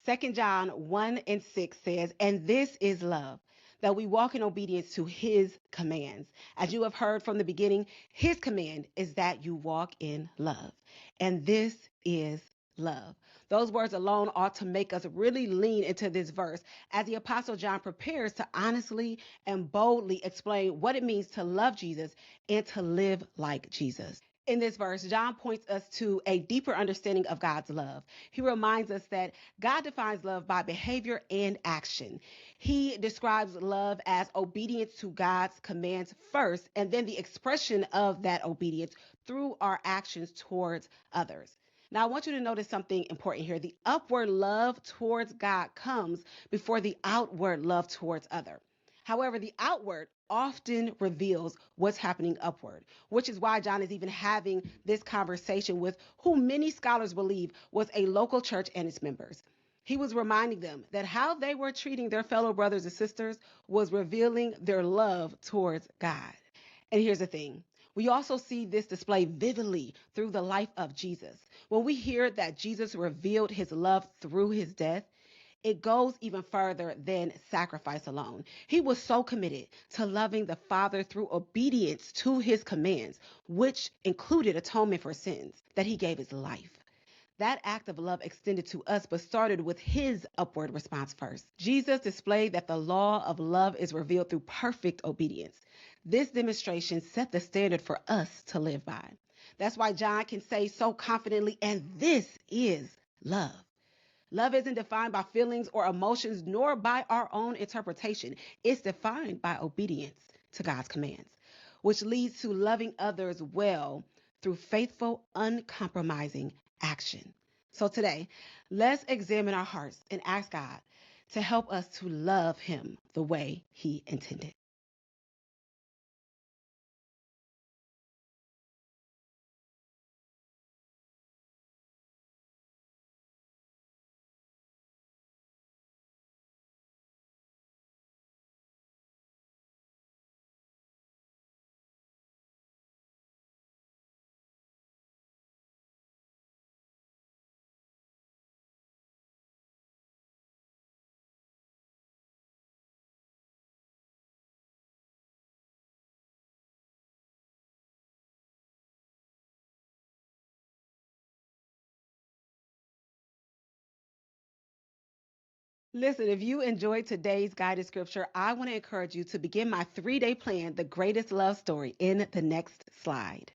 Second John 1 and 6 says, "And this is love, that we walk in obedience to his commands. As you have heard from the beginning, his command is that you walk in love. And this is love." Those words alone ought to make us really lean into this verse as the Apostle John prepares to honestly and boldly explain what it means to love Jesus and to live like Jesus. In this verse, John points us to a deeper understanding of God's love. He reminds us that God defines love by behavior and action. He describes love as obedience to God's commands first, and then the expression of that obedience through our actions towards others. Now, I want you to notice something important here. The upward love towards God comes before the outward love towards other. However, the outward often reveals what's happening upward, which is why John is even having this conversation with who many scholars believe was a local church and its members. He was reminding them that how they were treating their fellow brothers and sisters was revealing their love towards God. And here's the thing. We also see this display vividly through the life of Jesus. When we hear that Jesus revealed his love through his death, it goes even further than sacrifice alone. He was so committed to loving the Father through obedience to his commands, which included atonement for sins, that he gave his life. That act of love extended to us, but started with his upward response first. Jesus displayed that the law of love is revealed through perfect obedience. This demonstration set the standard for us to live by. That's why John can say so confidently, "And this is love." Love isn't defined by feelings or emotions, nor by our own interpretation. It's defined by obedience to God's commands, which leads to loving others well through faithful, uncompromising action. So today, let's examine our hearts and ask God to help us to love him the way he intended. Listen, if you enjoyed today's guided scripture, I want to encourage you to begin my 3-day plan, The Greatest Love Story, in the next slide.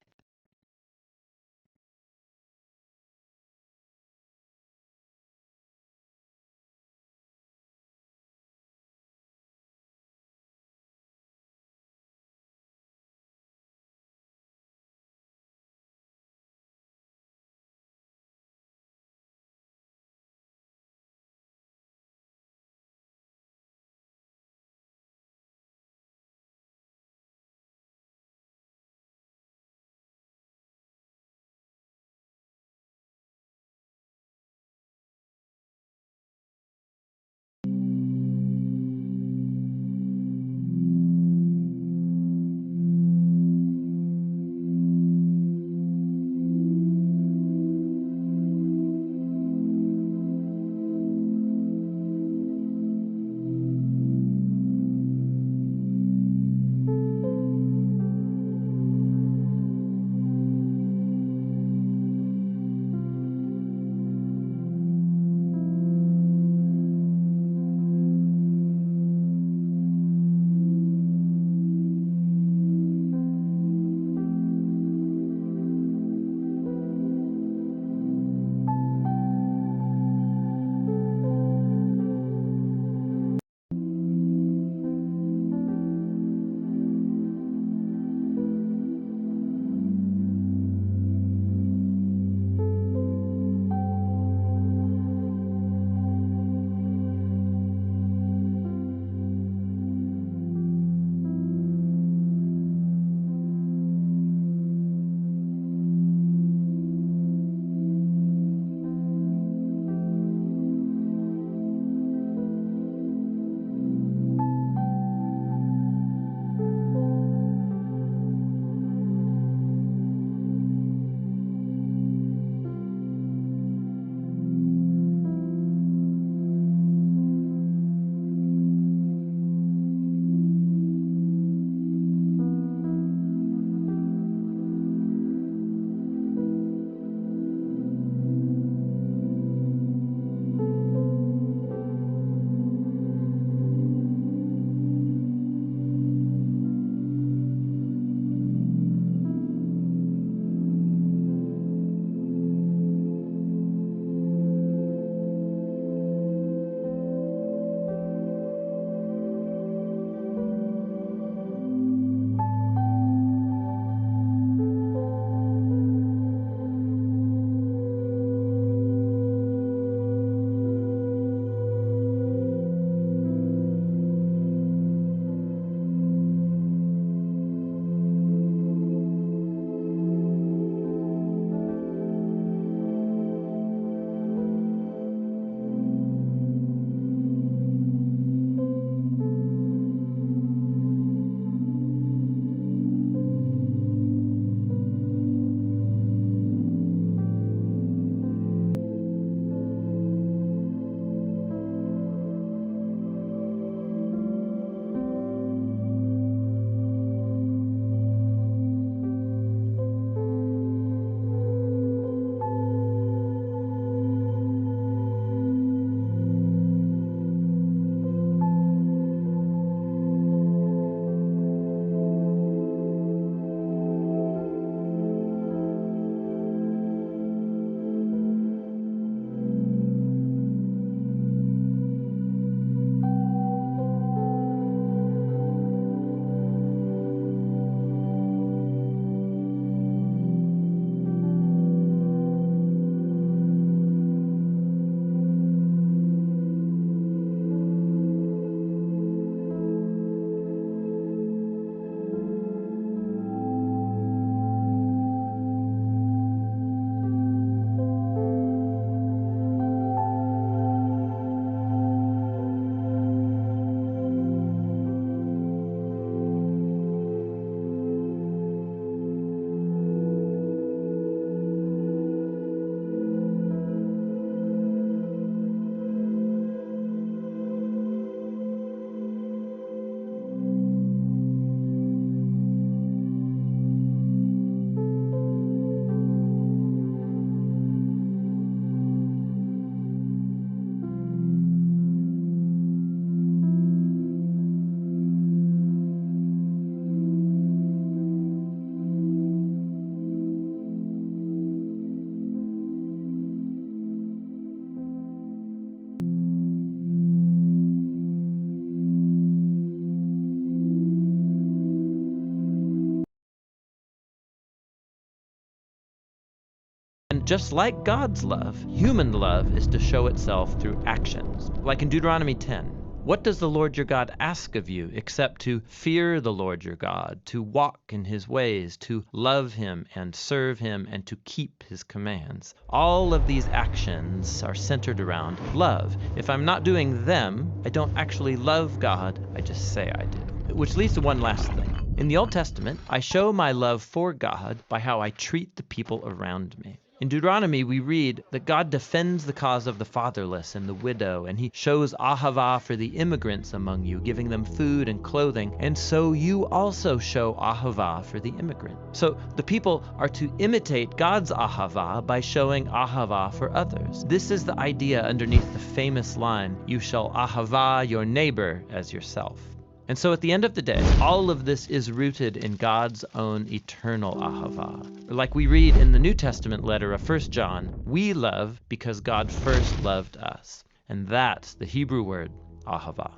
just like God's love, human love is to show itself through actions. Like in Deuteronomy 10. What does the Lord your God ask of you except to fear the Lord your God, to walk in his ways, to love him and serve him, and to keep his commands? All of these actions are centered around love. If I'm not doing them, I don't actually love God, I just say I do. Which leads to one last thing. In the Old Testament, I show my love for God by how I treat the people around me. In Deuteronomy, we read that God defends the cause of the fatherless and the widow, and he shows ahava for the immigrants among you, giving them food and clothing, and so you also show ahava for the immigrant. So the people are to imitate God's ahava by showing ahava for others. This is the idea underneath the famous line, "You shall ahava your neighbor as yourself." And so at the end of the day, all of this is rooted in God's own eternal ahava. Like we read in the New Testament letter of 1 John, we love because God first loved us. And that's the Hebrew word ahava.